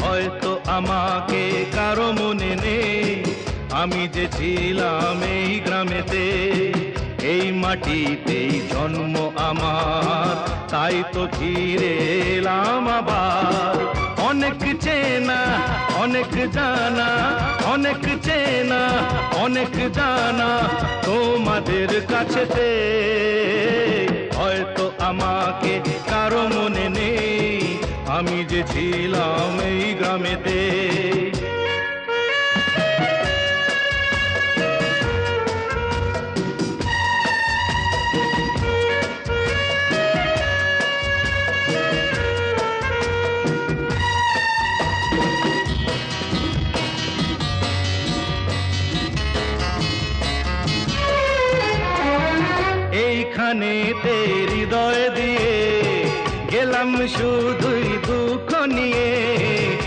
হয়তো আমাকে কারো মনে নেই, আমি যে ছিলাম এই গ্রামেতে। এই মাটিতেই জন্ম আমার, তাই তো ফিরে এলাম আবার। অনেক চেনা অনেক জানা, অনেক চেনা অনেক জানা তোমাদের কাছেতে। হয়তো আমাকে কারো মনে নেই, আমি যে ছিলাম এই গ্রামেতে। এইখানেতে হৃদয় দিয়ে গেলাম শুধুই দুঃখ নিয়ে।